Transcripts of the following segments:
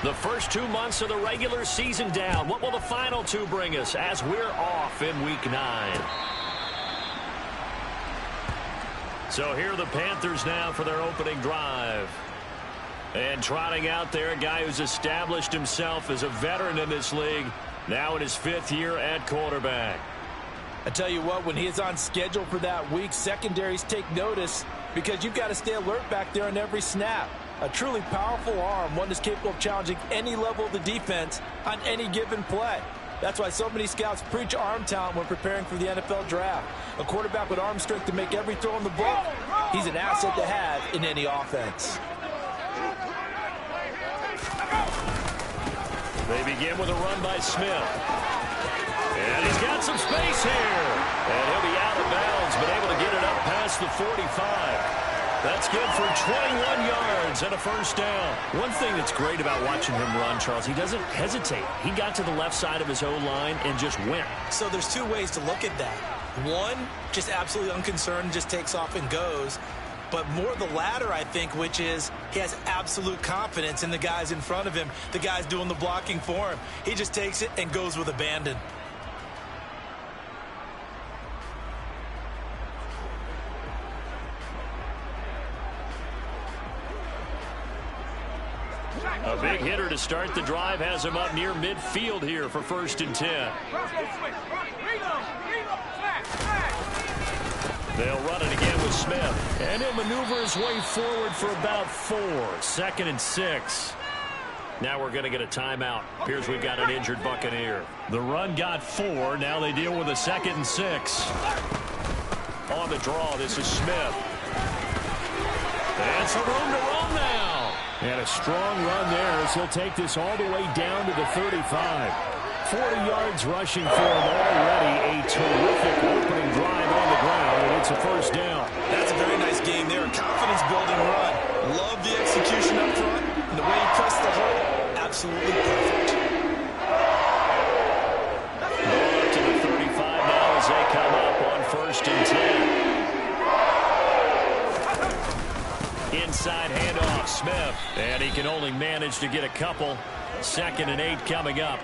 The first 2 months of the regular season down. What will the final 2 bring us as we're off in Week 9? So here are the Panthers now for their opening drive. And trotting out there, a guy who's established himself as a veteran in this league, now in his 5th year at quarterback. I tell you what, when he is on schedule for that week, secondaries take notice because you've got to stay alert back there on every snap. A truly powerful arm, one that's capable of challenging any level of the defense on any given play. That's why so many scouts preach arm talent when preparing for the NFL draft. A quarterback with arm strength to make every throw in the book, he's an asset to have in any offense. They begin with a run by Smith. And he's got some space here. And he'll be out of bounds, but able to get it up past the 45. That's good for 21 yards and a first down. One thing that's great about watching him run, Charles, he doesn't hesitate. He got to the left side of his O-line and just went. So there's 2 ways to look at that. One, just absolutely unconcerned, just takes off and goes. But more the latter, I think, which is he has absolute confidence in the guys in front of him, the guys doing the blocking for him. He just takes it and goes with abandon. A big hitter to start the drive has him up near midfield here for 1st and 10. They'll run it again with Smith. And he'll maneuver his way forward for about 4. 2nd and 6. Now we're going to get a timeout. Appears we've got an injured Buccaneer. The run got 4. Now they deal with a 2nd and 6. On the draw, this is Smith. And some room to run now. And a strong run there as he'll take this all the way down to the 35. 40 yards rushing for him already. A terrific opening drive on the ground, and it's a first down. That's a very nice game there. Confidence-building run. Love the execution up front. And the way he pressed the hole, absolutely perfect. Going up to the 35 now as they come up on 1st and 10. Inside handoff, Smith. And he can only manage to get a couple. 2nd and 8 coming up.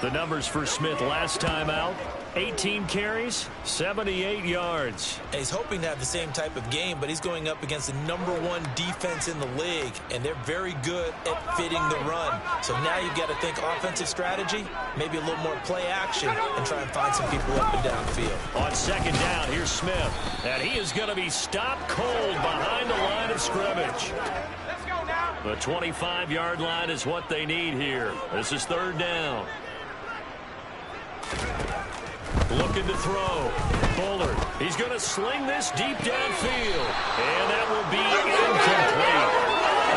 The numbers for Smith last time out, 18 carries, 78 yards. He's hoping to have the same type of game, but he's going up against the #1 defense in the league, and they're very good at fitting the run. So now you've got to think offensive strategy, maybe a little more play action, and try and find some people up and downfield. On 2nd down, here's Smith, and he is going to be stopped cold behind the line of scrimmage. The 25-yard line is what they need here. This is 3rd down. Looking to throw. Bullard. He's going to sling this deep downfield. And that will be incomplete.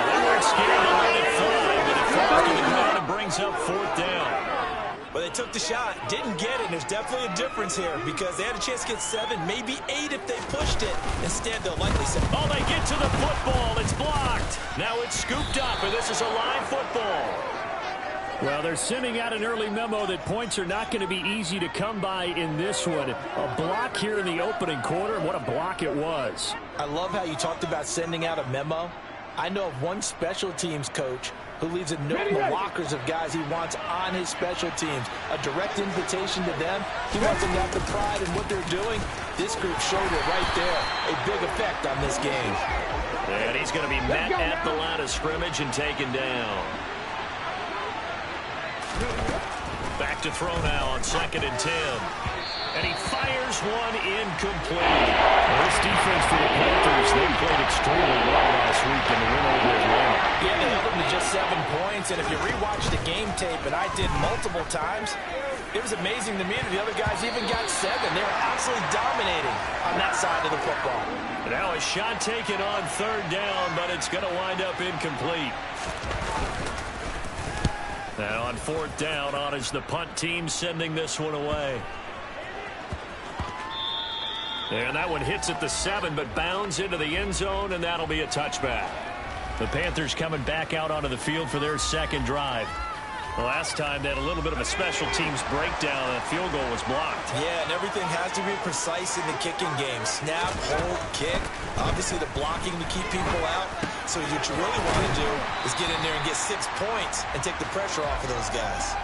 They weren't scared to let it fly, but it falls to the ground and brings up 4th down. Well, they took the shot, didn't get it. There's definitely a difference here because they had a chance to get 7, maybe 8 if they pushed it. Instead, they'll likely say, oh, they get to the football. It's blocked. Now it's scooped up, and this is a live football. Well, they're sending out an early memo that points are not going to be easy to come by in this one. A block here in the opening quarter, and what a block it was. I love how you talked about sending out a memo. I know of one special teams coach who leaves a note in the lockers of guys he wants on his special teams. A direct invitation to them. He wants them to have the pride in what they're doing. This group showed it right there. A big effect on this game. And he's going to be met at the line of scrimmage and taken down. Back to throw now on 2nd and 10. And he fires one incomplete. Well, this defense for the Panthers, they played extremely well last week in the win over Atlanta. Yeah, they held them to just 7 points. And if you rewatch the game tape, and I did multiple times, it was amazing to me that the other guys even got 7. They were absolutely dominating on that side of the football. Now a shot taken on 3rd down, but it's going to wind up incomplete. Now on 4th down, on is the punt team sending this one away. And that one hits at the 7, but bounds into the end zone, and that'll be a touchback. The Panthers coming back out onto the field for their 2nd drive. Last time they had a little bit of a special teams breakdown. That field goal was blocked. Yeah, and everything has to be precise in the kicking game. Snap, hold, kick. Obviously the blocking to keep people out. So what you really want to do is get in there and get 6 points and take the pressure off of those guys.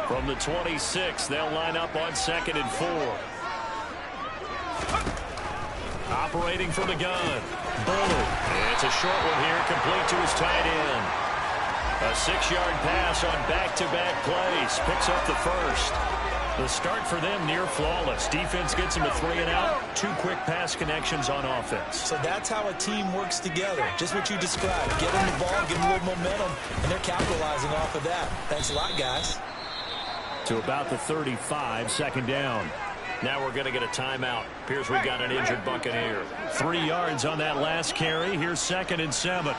From the 26, they'll line up on 2nd and 4. Operating from the gun. Bullard. It's a short one here, complete to his tight end. A 6-yard pass on back-to-back plays. Picks up the first. The start for them near flawless. Defense gets them a 3 and out. 2 quick pass connections on offense. So that's how a team works together. Just what you described. Get them the ball, give them a little momentum, and they're capitalizing off of that. Thanks a lot, guys. To about the 35, 2nd down. Now we're going to get a timeout. Appears we've got an injured Buccaneer. 3 yards on that last carry. Here's 2nd and 7.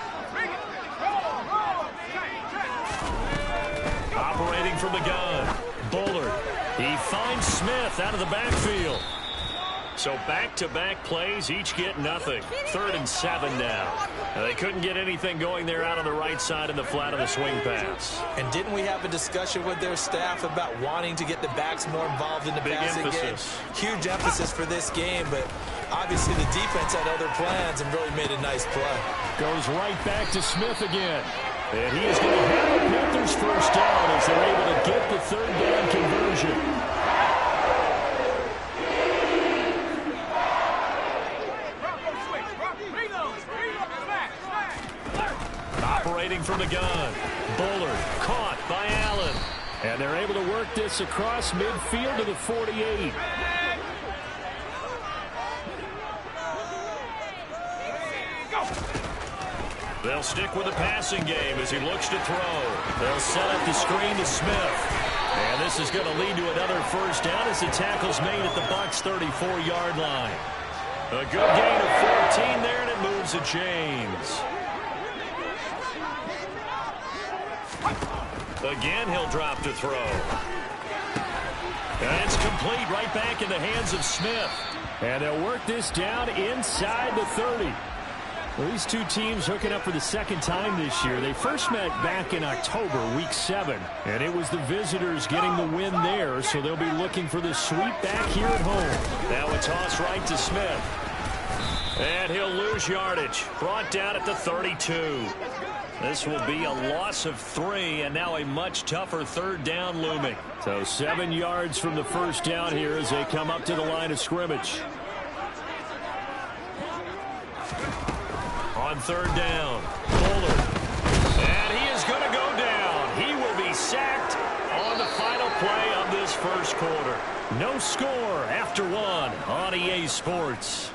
Operating from the gun. Bullard. He finds Smith out of the backfield. So back-to-back plays, each get nothing. 3rd and 7 now. They couldn't get anything going there out on the right side in the flat of the swing pass. And didn't we have a discussion with their staff about wanting to get the backs more involved in the passing game? Huge emphasis for this game, but obviously the defense had other plans and really made a nice play. Goes right back to Smith again. And he is going to have the Panthers first down as they're able to get the 3rd down conversion. Operating from the gun. Bullard caught by Allen. And they're able to work this across midfield to the 48. They'll stick with the passing game as he looks to throw. They'll set up the screen to Smith. And this is going to lead to another first down as the tackle's made at the Bucs' 34-yard line. A good gain of 14 there, and it moves the chains. Again, he'll drop to throw. And it's complete right back in the hands of Smith. And they'll work this down inside the 30. Well, these two teams hooking up for the 2nd time this year. They first met back in October, week 7. And it was the visitors getting the win there, so they'll be looking for the sweep back here at home. Now a toss right to Smith. And he'll lose yardage. Brought down at the 32. This will be a loss of 3, and now a much tougher 3rd down looming. So 7 yards from the first down here as they come up to the line of scrimmage. On 3rd down, Bullard. And he is going to go down. He will be sacked on the final play of this first quarter. No score after 1 on EA Sports.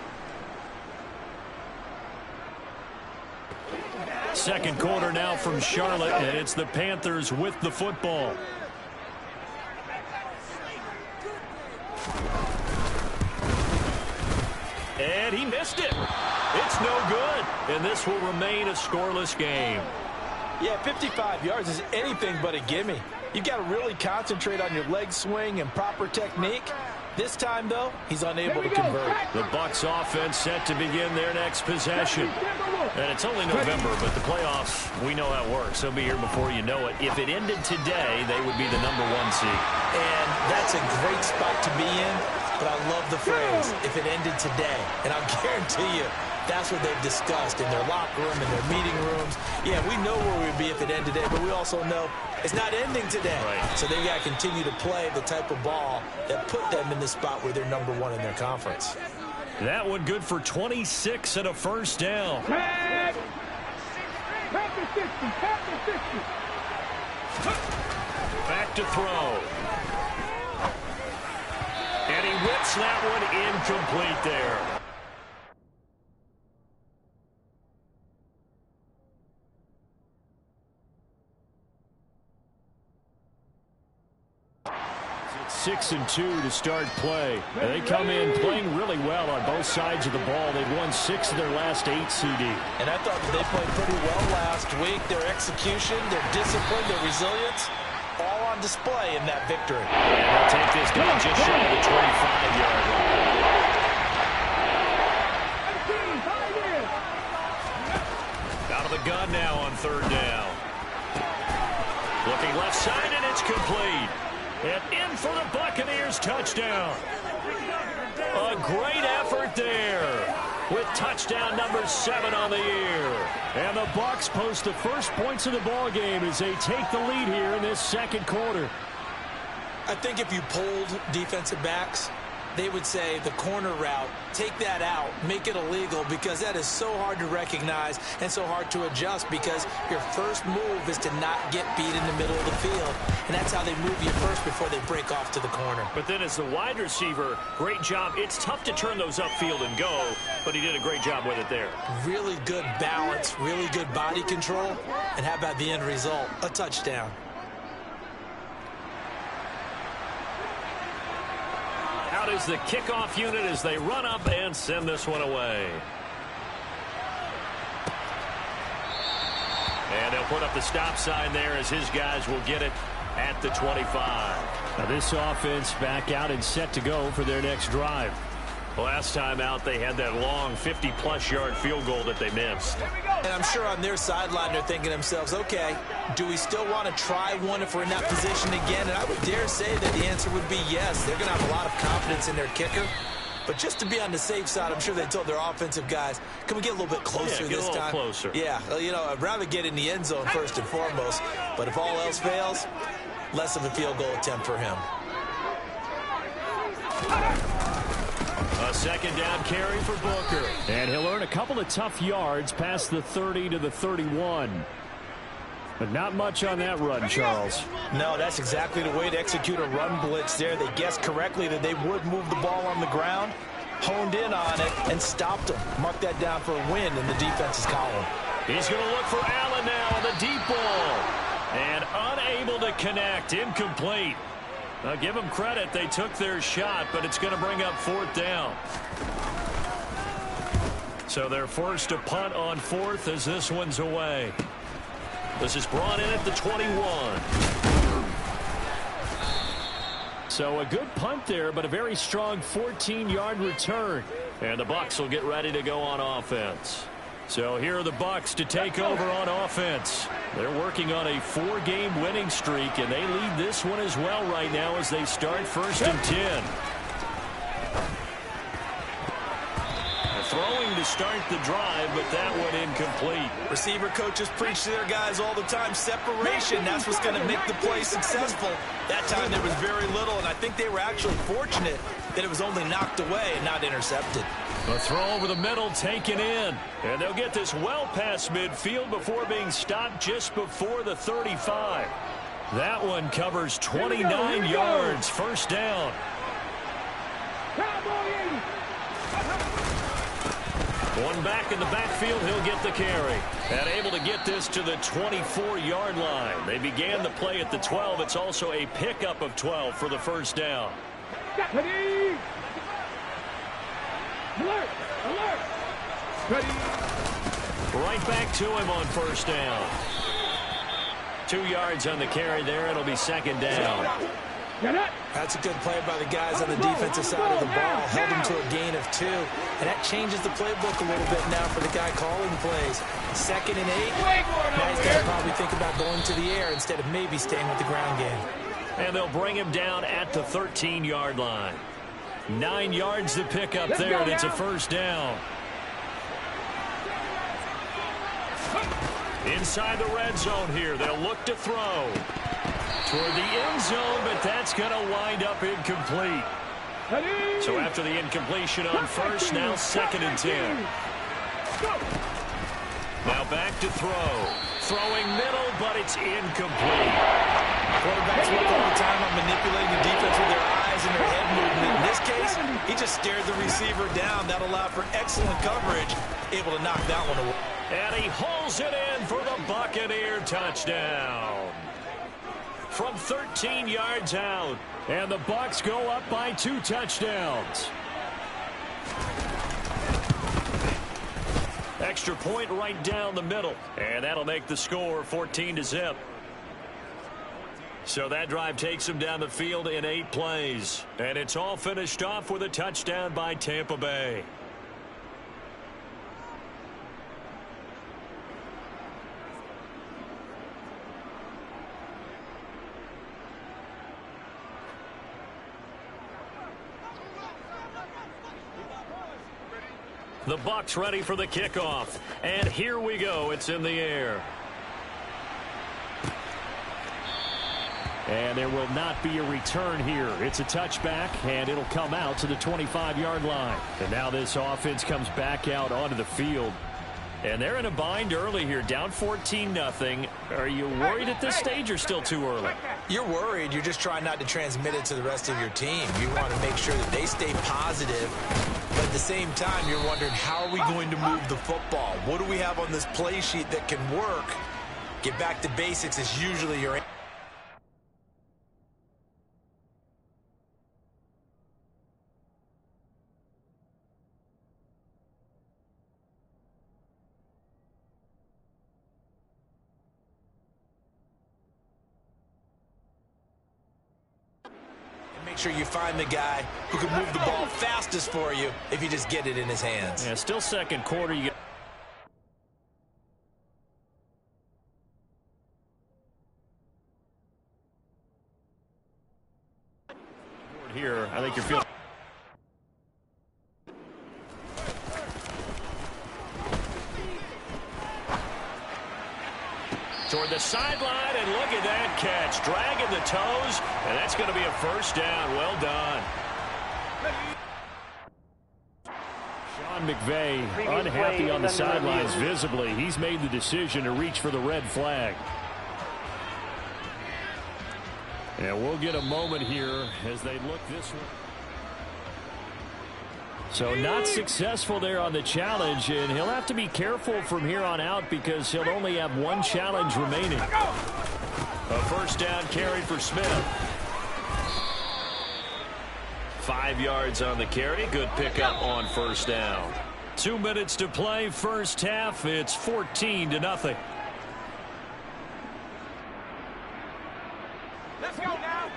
2nd quarter now from Charlotte, and it's the Panthers with the football. And he missed it. It's no good, and this will remain a scoreless game. Yeah, 55 yards is anything but a gimme. You've got to really concentrate on your leg swing and proper technique. This time, though, he's unable to convert. The Bucs offense set to begin their next possession. And it's only November, but the playoffs, we know how it works. They'll be here before you know it. If it ended today, they would be the #1 seed. And that's a great spot to be in, but I love the phrase, if it ended today. And I'll guarantee you, that's what they've discussed in their locker room, in their meeting rooms. Yeah, we know where we'd be if it ended today, but we also know it's not ending today. Right. So they've got to continue to play the type of ball that put them in the spot where they're #1 in their conference. That one good for 26 and a first down. Back to throw. And he whips that one incomplete there. It's 6-2 to start play. And they come in playing really well on both sides of the ball. They've won 6 of their last 8, CD. And I thought they played pretty well last week. Their execution, their discipline, their resilience, all on display in that victory. And they'll take this down just shy of the 25-yard line. Out of the gun now on 3rd down. Looking left side, and it's complete. And in for the Buccaneers touchdown. A great effort there with touchdown number 7 on the year. And the Bucs post the first points of the ball game as they take the lead here in this second quarter. I think if you polled defensive backs, they would say the corner route, take that out, make it illegal, because that is so hard to recognize and so hard to adjust, because your first move is to not get beat in the middle of the field, and that's how they move you first before they break off to the corner. But then as the wide receiver, great job. It's tough to turn those upfield and go, but he did a great job with it there. Really good balance, really good body control, and how about the end result? A touchdown. Out is the kickoff unit as they run up and send this one away. And they'll put up the stop sign there as his guys will get it at the 25. Now this offense back out and set to go for their next drive. Last time out, they had that long 50-plus yard field goal that they missed. And I'm sure on their sideline they're thinking to themselves, okay, do we still want to try one if we're in that position again? And I would dare say that the answer would be yes. They're going to have a lot of confidence in their kicker. But just to be on the safe side, I'm sure they told their offensive guys, can we get a little bit closer this time? Get a little closer. Yeah, well, you know, I'd rather get in the end zone first and foremost. But if all else fails, less of a field goal attempt for him. A second down carry for Booker. And he'll earn a couple of tough yards past the 30 to the 31. But not much on that run, Charles. No, that's exactly the way to execute a run blitz there. They guessed correctly that they would move the ball on the ground, honed in on it, and stopped them. Mark that down for a win in the defense's column. He's going to look for Allen now on the deep ball. And unable to connect. Incomplete. Now, give them credit. They took their shot, but it's going to bring up 4th down. So they're forced to punt on 4th as this one's away. This is brought in at the 21. So a good punt there, but a very strong 14-yard return. And the Bucs will get ready to go on offense. So here are the Bucs to take over on offense. They're working on a 4-game winning streak, and they lead this one as well right now as they start 1st and 10. Throwing to start the drive, but that one incomplete. Receiver coaches preach to their guys all the time. Separation, that's what's going to make the play successful. That time there was very little, and I think they were actually fortunate that it was only knocked away and not intercepted. A throw over the middle taken in. And they'll get this well past midfield before being stopped just before the 35. That one covers 29 yards. 1st down. One back in the backfield, he'll get the carry. And able to get this to the 24-yard line. They began the play at the 12. It's also a pickup of 12 for the 1st down. Ready. Alert! Alert! Ready. Right back to him on 1st down. 2 yards on the carry there. It'll be 2nd down. That's a good play by the guys on the defensive side of the ball. Held him to a gain of 2. And that changes the playbook a little bit now for the guy calling plays. 2nd and 8. Now he's got to probably think about going to the air instead of maybe staying with the ground game. And they'll bring him down at the 13-yard line. 9 yards to pick up there, and it's a 1st down. Inside the red zone here. They'll look to throw toward the end zone, but that's going to wind up incomplete. So after the incompletion on 1st, now 2nd and 10. Now back to throw. Throwing middle, but it's incomplete. Quarterbacks work all the time on manipulating the defense with their eyes and their head movement. In this case, he just stared the receiver down. That allowed for excellent coverage. Able to knock that one away. And he hauls it in for the Buccaneer touchdown. From 13 yards out. And the Bucs go up by 2 touchdowns. Extra point right down the middle. And that'll make the score 14-0. So that drive takes them down the field in 8 plays. And it's all finished off with a touchdown by Tampa Bay. The Bucs ready for the kickoff. And here we go. It's in the air. And there will not be a return here. It's a touchback, and it'll come out to the 25-yard line. And now this offense comes back out onto the field. And they're in a bind early here, down 14-0. Are you worried at this stage or still too early? You're worried. You're just trying not to transmit it to the rest of your team. You want to make sure that they stay positive. But at the same time, you're wondering, how are we going to move the football? What do we have on this play sheet that can work? Get back to basics is usually your answer. Make sure you find the guy who can move the ball fastest for you if you just get it in his hands. Yeah, still second quarter. Here, I think you're feeling. Toward the sideline, and look at that catch. Dragging the toes, and that's going to be a first down. Well done. Sean McVay unhappy on the sidelines visibly. He's made the decision to reach for the red flag. And we'll get a moment here as they look this way. So not successful there on the challenge, and he'll have to be careful from here on out because he'll only have one challenge remaining. A first down carry for Smith. 5 yards on the carry. Good pickup on first down. 2 minutes to play first half. It's 14-0. Let's go now.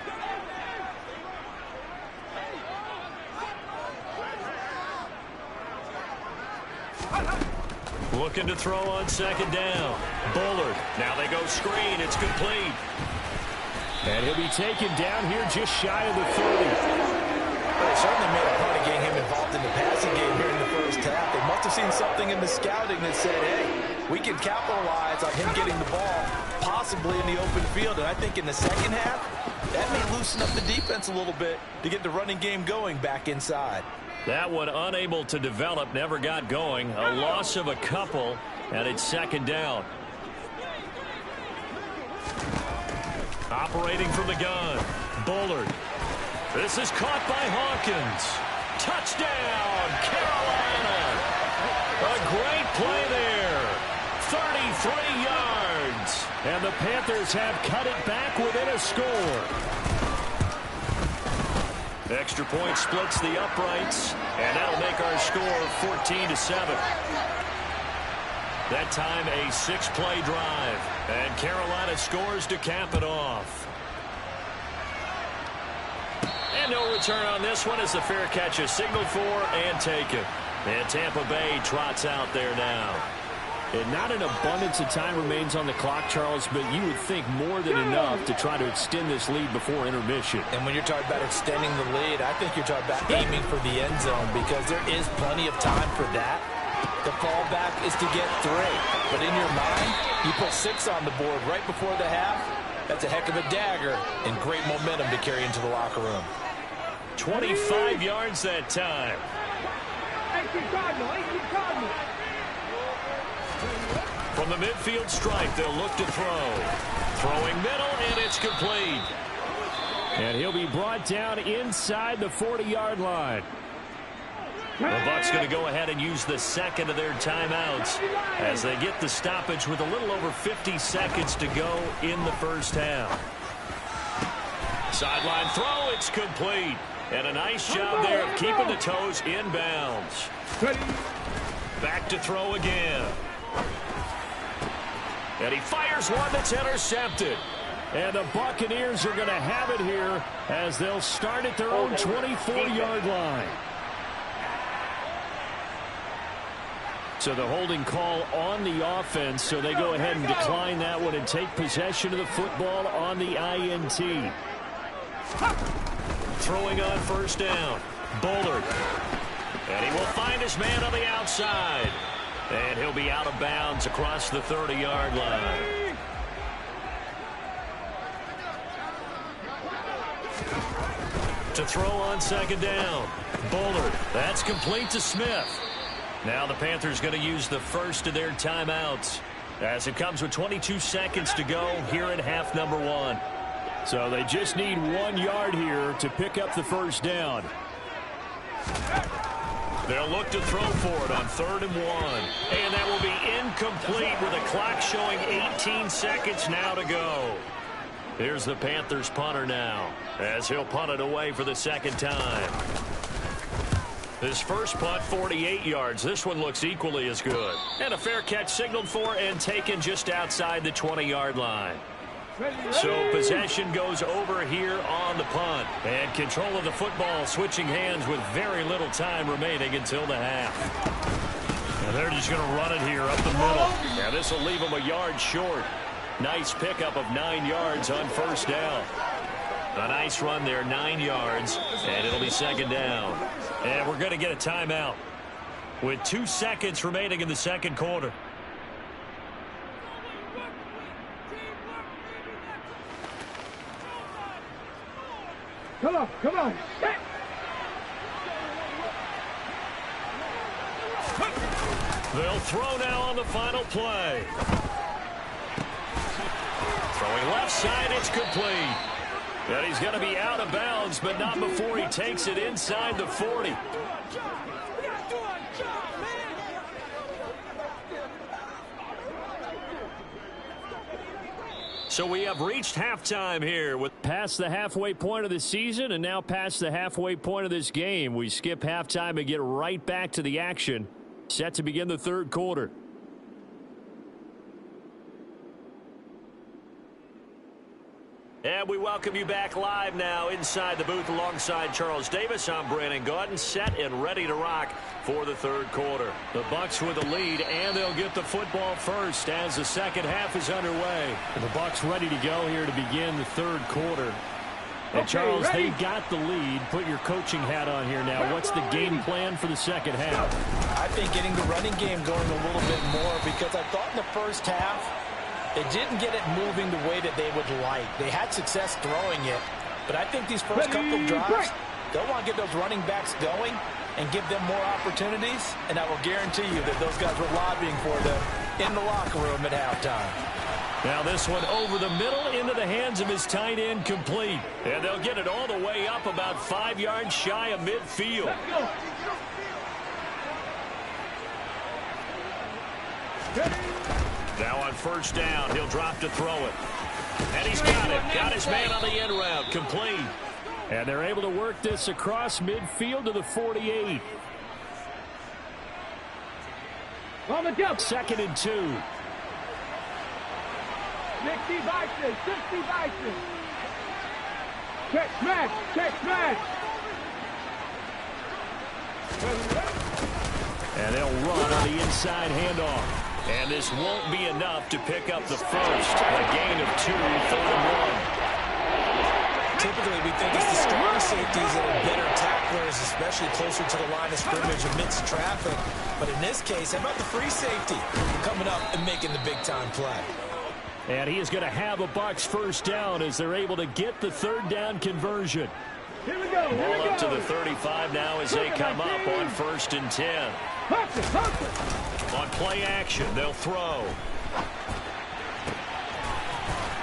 Looking to throw on second down. Bullard. Now they go screen. It's complete. And he'll be taken down here just shy of the 30. They certainly made a point of getting him involved in the passing game here in the first half. They must have seen something in the scouting that said, hey, we can capitalize on him getting the ball possibly in the open field. And I think in the second half, that may loosen up the defense a little bit to get the running game going back inside. That one unable to develop, never got going. A loss of a couple, and it's second down. Operating from the gun, Bullard. This is caught by Hawkins. Touchdown, Carolina. A great play there. 33 yards. And the Panthers have cut it back within a score. Extra point splits the uprights, and that'll make our score 14-7. That time a 6-play drive, and Carolina scores to cap it off. And no return on this one as the fair catch is signaled for and taken. And Tampa Bay trots out there now. And not an abundance of time remains on the clock, Charles, but you would think more than enough to try to extend this lead before intermission. And when you're talking about extending the lead, I think you're talking about aiming for the end zone because there is plenty of time for that. The fallback is to get 3. But in your mind, you put 6 on the board right before the half. That's a heck of a dagger and great momentum to carry into the locker room. 25 yards that time. 18 Cardinal, 18 Cardinal. From the midfield stripe, they'll look to throw. Throwing middle, and it's complete. And he'll be brought down inside the 40-yard line. The Bucs going to go ahead and use the second of their timeouts as they get the stoppage with a little over 50 seconds to go in the first half. Sideline throw, it's complete. And a nice job there of keeping the toes inbounds. Back to throw again. And he fires one that's intercepted. And the Buccaneers are going to have it here as they'll start at their own 24-yard line. So the holding call on the offense, so they go ahead and decline that one and take possession of the football on the INT. Throwing on first down. Bullard. And he will find his man on the outside. And he'll be out of bounds across the 30-yard line. To throw on second down. Bullard. That's complete to Smith. Now the Panthers going to use the first of their timeouts as it comes with 22 seconds to go here at half number 1. So they just need 1 yard here to pick up the first down. They'll look to throw for it on 3rd and 1. And that will be incomplete with the clock showing 18 seconds now to go. Here's the Panthers punter now as he'll punt it away for the second time. His first punt, 48 yards. This one looks equally as good. And a fair catch signaled for and taken just outside the 20-yard line. So possession goes over here on the punt. And control of the football switching hands with very little time remaining until the half. And they're just going to run it here up the middle. Now this will leave them a yard short. Nice pickup of 9 yards on first down. A nice run there, 9 yards, and it'll be second down. And we're going to get a timeout with 2 seconds remaining in the second quarter. Come on, come on. They'll throw now on the final play. Throwing left side, it's complete. And he's going to be out of bounds, but not before he takes it inside the 40. So we have reached halftime here with past the halfway point of the season and now past the halfway point of this game. We skip halftime and get right back to the action. Set to begin the third quarter. And we welcome you back live now inside the booth alongside Charles Davis. I'm Brandon Gaudin, set and ready to rock for the third quarter. The Bucs with the lead, and they'll get the football first as the second half is underway. And the Bucs ready to go here to begin the third quarter. And Charles, they got the lead. Put your coaching hat on here now. What's the game plan for the second half? I think getting the running game going a little bit more, because I thought in the first half they didn't get it moving the way that they would like. They had success throwing it, but I think these first couple of drives, they'll want to get those running backs going and give them more opportunities, and I will guarantee you that those guys were lobbying for them in the locker room at halftime. Now this one over the middle into the hands of his tight end, complete. And they'll get it all the way up about 5 yards shy of midfield. Now on first down, he'll drop to throw it. And he's got it. Got his man on the end route. Complete. And they're able to work this across midfield to the 48. On the jump. 2nd and 2. 60 Bison, 60 Bison. Check smash, check smash. And they'll run on the inside handoff. And this won't be enough to pick up the first. A gain of 2, 3rd and 1. Typically, we think it's the strong safeties that are better tacklers, especially closer to the line of scrimmage amidst traffic. But in this case, how about the free safety coming up and making the big-time play? And he is going to have a Bucs first down as they're able to get the third down conversion. Here we go. Ball up to the 35 now as they come up on 1st and 10. On play action, they'll throw.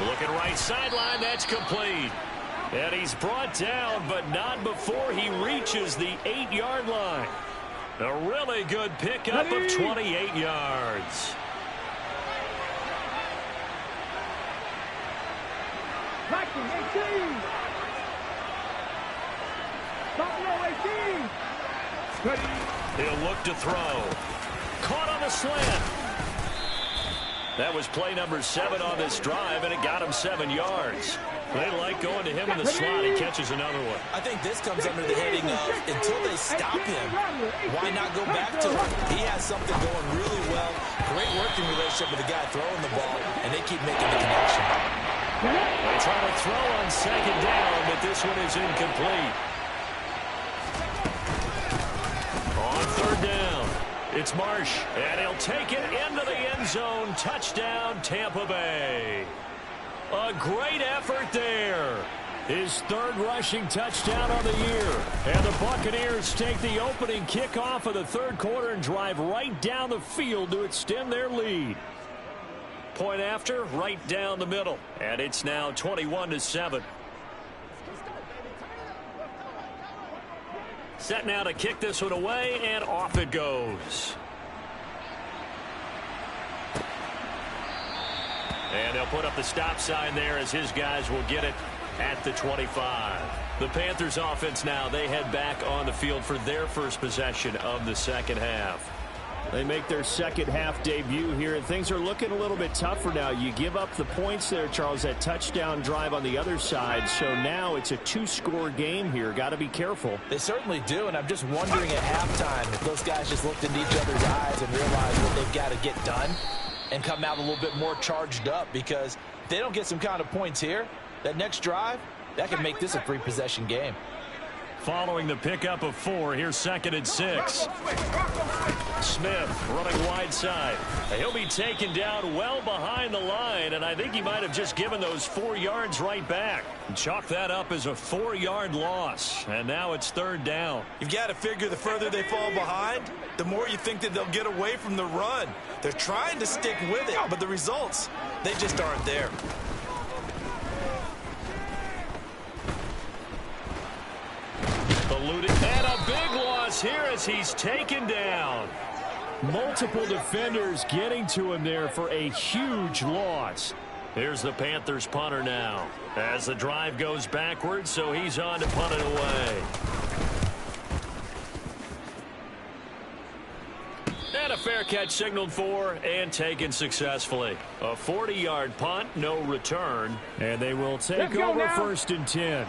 Looking right sideline, that's complete. And he's brought down, but not before he reaches the 8-yard line. A really good pickup of 28 yards. He'll look to throw. Caught on the slant. That was play number 7 on this drive, and it got him 7 yards. They like going to him in the slot. He catches another one. I think this comes under the heading of, until they stop him, why not go back to him? He has something going really well. Great working relationship with the guy throwing the ball, and they keep making the connection. They try to throw on second down, but this one is incomplete. On It's Marsh, and he'll take it into the end zone. Touchdown, Tampa Bay. A great effort there. His third rushing touchdown on the year. And the Buccaneers take the opening kickoff of the third quarter and drive right down the field to extend their lead. Point after, right down the middle. And it's now 21-7. Set now to kick this one away, and off it goes. And they'll put up the stop sign there as his guys will get it at the 25. The Panthers offense now, they head back on the field for their first possession of the second half. They make their second half debut here, and things are looking a little bit tougher now. You give up the points there, Charles, that touchdown drive on the other side. So now it's a two-score game here. Got to be careful. They certainly do, and I'm just wondering at halftime if those guys just looked into each other's eyes and realized what they've got to get done and come out a little bit more charged up, because if they don't get some kind of points here, that next drive, that could make this a three-possession game. Following the pickup of 4, here's 2nd and 6. Smith running wide side. He'll be taken down well behind the line, and I think he might have just given those 4 yards right back. Chalk that up as a 4-yard loss, and now it's 3rd down. You've got to figure the further they fall behind, the more you think that they'll get away from the run. They're trying to stick with it, but the results, they just aren't there. Eluded, and a big loss here as he's taken down. Multiple defenders getting to him there for a huge loss. Here's the Panthers punter now as the drive goes backwards, so he's on to punt it away. And a fair catch signaled for and taken successfully. A 40-yard punt, no return. And they will take over now. 1st and 10.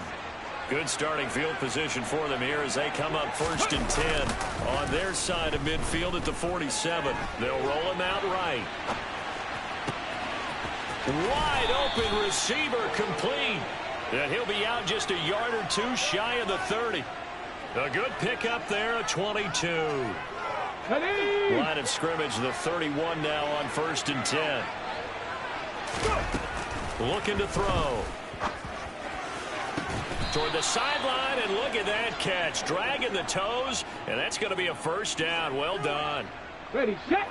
Good starting field position for them here as they come up 1st and 10 on their side of midfield at the 47. They'll roll him out right. Wide open receiver complete. And he'll be out just a yard or 2 shy of the 30. A good pickup there, a 22. Line of scrimmage, the 31 now on 1st and 10. Looking to throw. Toward the sideline, and look at that catch. Dragging the toes, and that's going to be a 1st down. Well done. Ready, set.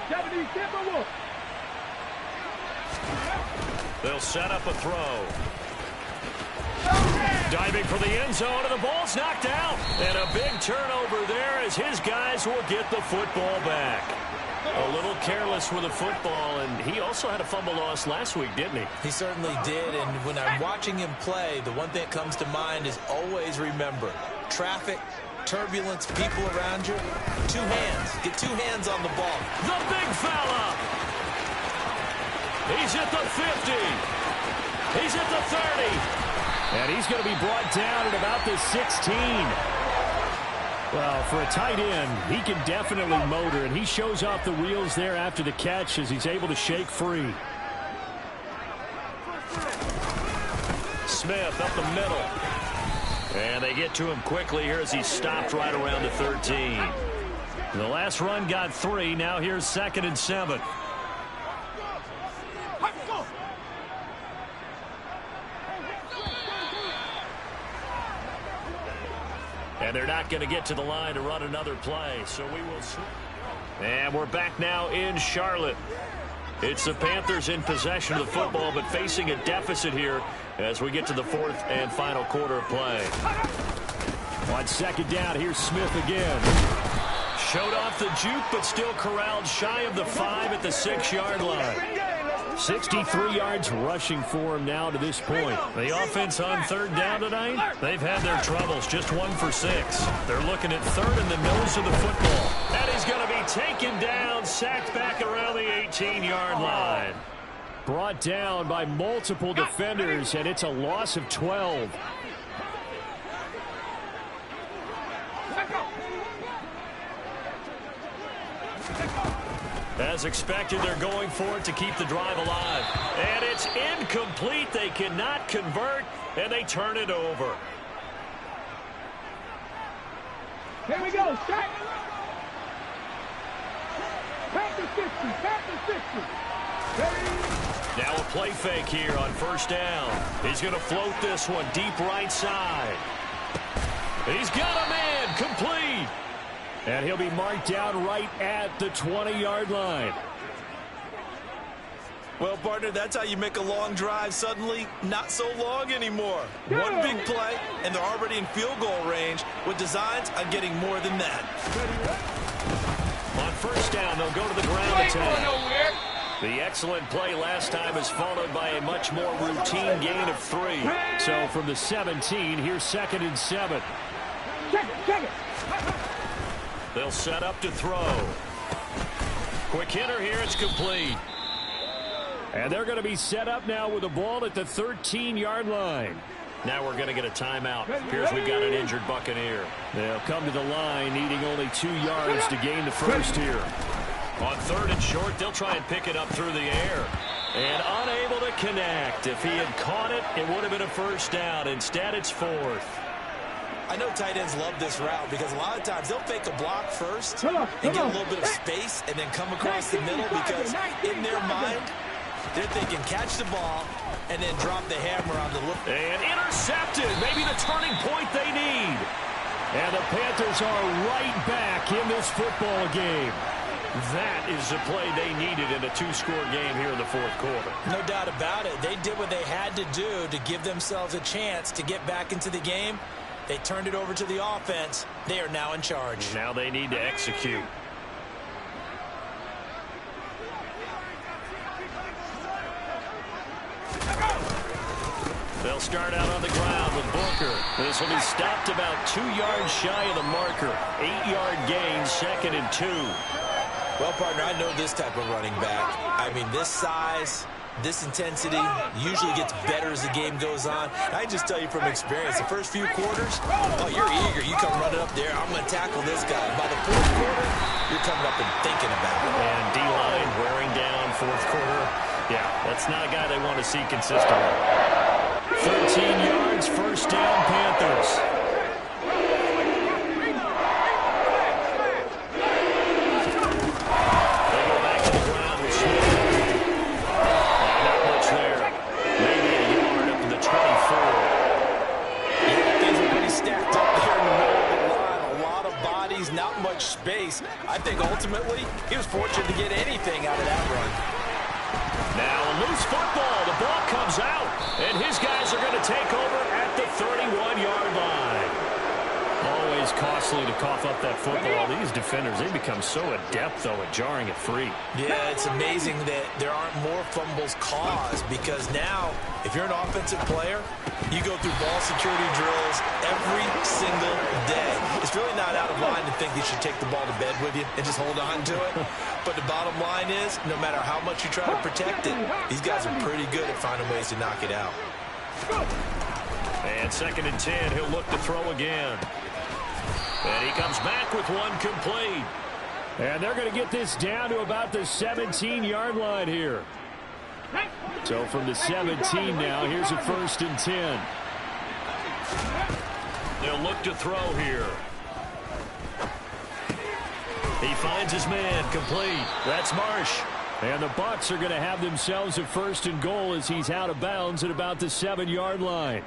70, step over. They'll set up a throw. Diving for the end zone, and the ball's knocked out. And a big turnover there as his guys will get the football back. A little careless with the football, and he also had a fumble loss last week, didn't he? He certainly did, and when I'm watching him play, the one thing that comes to mind is always remember, traffic, turbulence, people around you, 2 hands. Get 2 hands on the ball. The big fella. He's at the 50. He's at the 30. And he's going to be brought down at about the 16. Well, for a tight end, he can definitely motor, and he shows off the wheels there after the catch as he's able to shake free. Smith up the middle. And they get to him quickly here as he stopped right around the 13. The last run got 3. Now here's 2nd and 7. And they're not going to get to the line to run another play, so we will see. And we're back now in Charlotte. It's the Panthers in possession of the football, but facing a deficit here as we get to the 4th and final quarter of play. On 2nd down, here's Smith again. Showed off the juke, but still corralled shy of the 5 at the 6-yard line. 63 yards rushing for him now to this point. The offense on 3rd down tonight, they've had their troubles, just 1 for 6. They're looking at 3rd in the nose of the football. And he's going to be taken down, sacked back around the 18-yard line. Brought down by multiple defenders, and it's a loss of 12. As expected, they're going for it to keep the drive alive. And it's incomplete. They cannot convert, and they turn it over. Here we go. Set. Panther 60, Panther 60. Now a play fake here on first down. He's going to float this one deep right side. He's got a man, complete. And he'll be marked down right at the 20-yard line. Well, partner, that's how you make a long drive suddenly not so long anymore. One big play, and they're already in field goal range with designs on getting more than that. On first down, they'll go to the ground attack. The excellent play last time is followed by a much more routine gain of 3. So from the 17, here's 2nd and 7. Check it. They'll set up to throw. Quick hitter here, it's complete. And they're going to be set up now with the ball at the 13-yard line. Now we're going to get a timeout. Appears we've got an injured Buccaneer. They'll come to the line needing only 2 yards to gain the first here. On 3rd and short, they'll try and pick it up through the air. And unable to connect. If he had caught it, it would have been a first down. Instead, it's 4th. I know tight ends love this route because a lot of times they'll fake a block first and get a little bit of space and then come across the middle because in their mind, they're thinking catch the ball and then drop the hammer on the look. And intercepted. Maybe the turning point they need. And the Panthers are right back in this football game. That is the play they needed in a 2-score game here in the 4th quarter. No doubt about it. They did what they had to do to give themselves a chance to get back into the game. They turned it over to the offense. They are now in charge. Now they need to execute. They'll start out on the ground with Booker. This will be stopped about 2 yards shy of the marker. 8-yard gain, 2nd and 2. Well, partner, I know this type of running back. I mean, this size, this intensity usually gets better as the game goes on. I can just tell you from experience, the first few quarters, oh, you're eager. You come running up there, I'm going to tackle this guy. By the 4th quarter, you're coming up and thinking about it. And D-line wearing down 4th quarter. Yeah, that's not a guy they want to see consistently. 13 yards, first down, Panthers. Space. I think ultimately he was fortunate to get anything out of that run. Now a loose football. The ball comes out, and his guys are going to take over at the 31-yard line. Always costly to cough up that football. These defenders, they become so adept, though, at jarring it free. Yeah, it's amazing that there aren't more fumbles caused because now, if you're an offensive player, you go through ball security drills every single day. It's really not out of line to think you should take the ball to bed with you and just hold on to it. But the bottom line is, no matter how much you try to protect it, these guys are pretty good at finding ways to knock it out. And 2nd and 10, he'll look to throw again. And he comes back with one complete. And they're going to get this down to about the 17-yard line here. So from the 17 now, here's a 1st and 10. They'll look to throw here. He finds his man, complete. That's Marsh. And the Bucs are going to have themselves a 1st and goal as he's out of bounds at about the 7-yard line.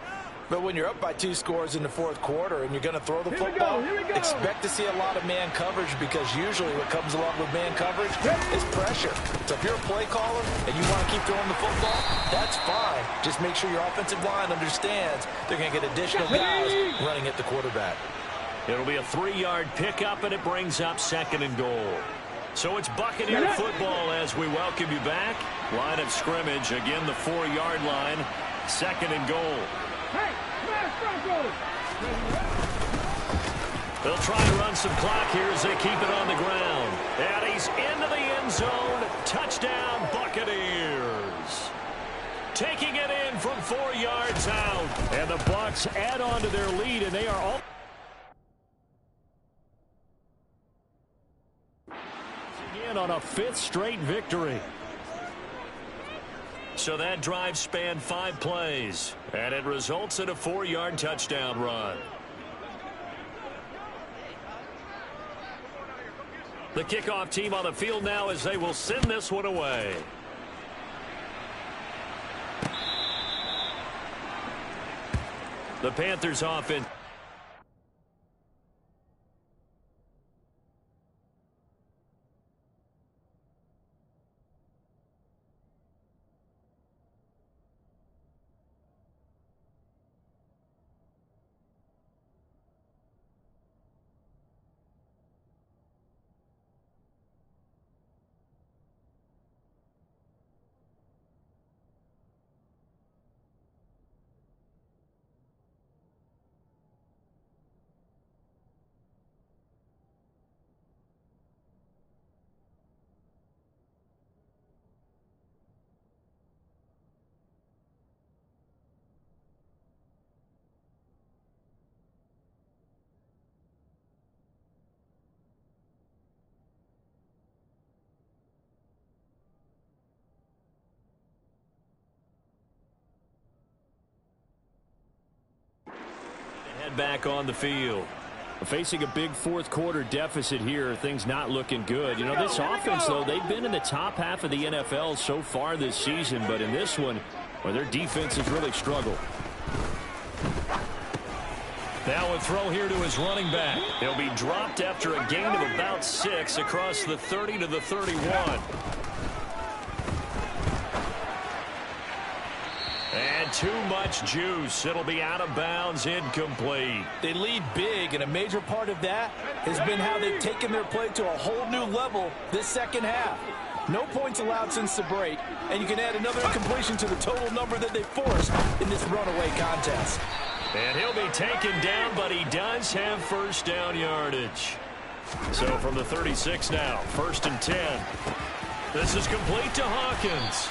But when you're up by 2 scores in the 4th quarter and you're going to throw the football, expect to see a lot of man coverage because usually what comes along with man coverage is pressure. So if you're a play caller and you want to keep throwing the football, that's fine. Just make sure your offensive line understands they're going to get additional guys running at the quarterback. It'll be a 3-yard pickup, and it brings up 2nd and goal. So it's Buccaneer football as we welcome you back. Line of scrimmage, again the 4-yard line, 2nd and goal. Hey, smash Broncos! They'll try to run some clock here as they keep it on the ground. And he's into the end zone. Touchdown, Buccaneers. Taking it in from 4 yards out. And the Bucs add on to their lead, and they are all in on a 5th straight victory. So that drive spanned 5 plays, and it results in a 4-yard touchdown run. The kickoff team on the field now as they will send this one away. The Panthers offense. Head back on the field. Facing a big fourth quarter deficit here, things not looking good. You know, this offense, though, they've been in the top half of the NFL so far this season, but in this one, well, their defense has really struggled. Now a throw here to his running back. He'll be dropped after a gain of about 6 across the 30 to the 31. And too much juice. It'll be out of bounds, incomplete. They lead big, and a major part of that has been how they've taken their play to a whole new level this second half. No points allowed since the break, and you can add another incompletion to the total number that they forced in this runaway contest. And he'll be taken down, but he does have first down yardage. So from the 36 now, 1st and 10. This is complete to Hawkins.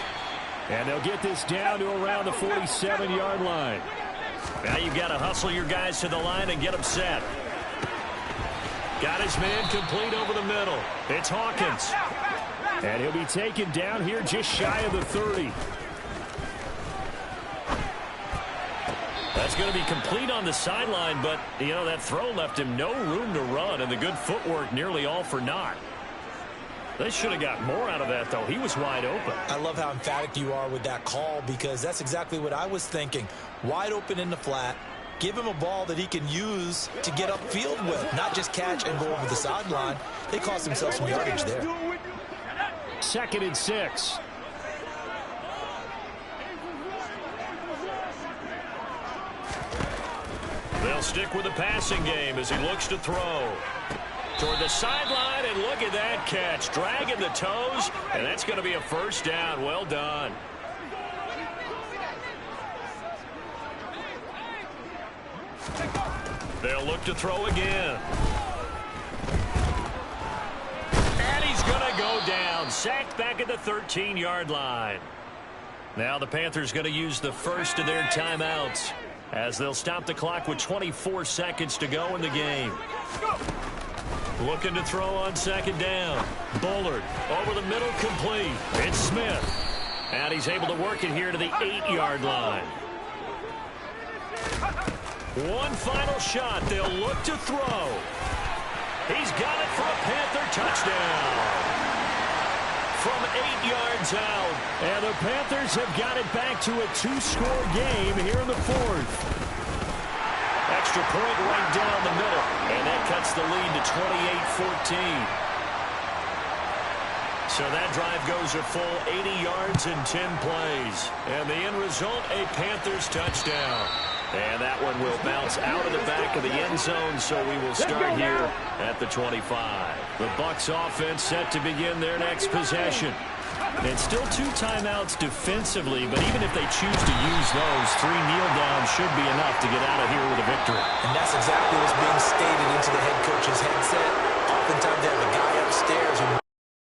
And they'll get this down to around the 47-yard line. Now you've got to hustle your guys to the line and get them set. Got his man complete over the middle. It's Hawkins. And he'll be taken down here just shy of the 30. That's going to be complete on the sideline, but, you know, that throw left him no room to run, and the good footwork nearly all for naught. They should have got more out of that, though. He was wide open. I love how emphatic you are with that call, because that's exactly what I was thinking. Wide open in the flat. Give him a ball that he can use to get upfield with, not just catch and go over the sideline. They cost themselves some yardage there. 2nd and 6. They'll stick with the passing game as he looks to throw. Toward the sideline, and look at that catch. Dragging the toes, and that's going to be a first down. Well done. They'll look to throw again. And he's going to go down. Sacked back at the 13-yard line. Now the Panthers going to use the first of their timeouts as they'll stop the clock with 24 seconds to go in the game. Looking to throw on 2nd down. Bullard over the middle, complete. It's Smith. And he's able to work it here to the 8-yard line. One final shot. They'll look to throw. He's got it for a Panther touchdown. From 8 yards out. And the Panthers have got it back to a 2-score game here in the 4th. Extra point right down the middle. And that cuts the lead to 28-14. So that drive goes a full 80 yards in 10 plays. And the end result, a Panthers touchdown. And that one will bounce out of the back of the end zone, so we will start here at the 25. The Bucs offense set to begin their next possession. And still 2 timeouts defensively, but even if they choose to use those, 3 kneel downs should be enough to get out of here with a victory. And that's exactly what's being stated into the head coach's headset. Oftentimes they have a guy upstairs who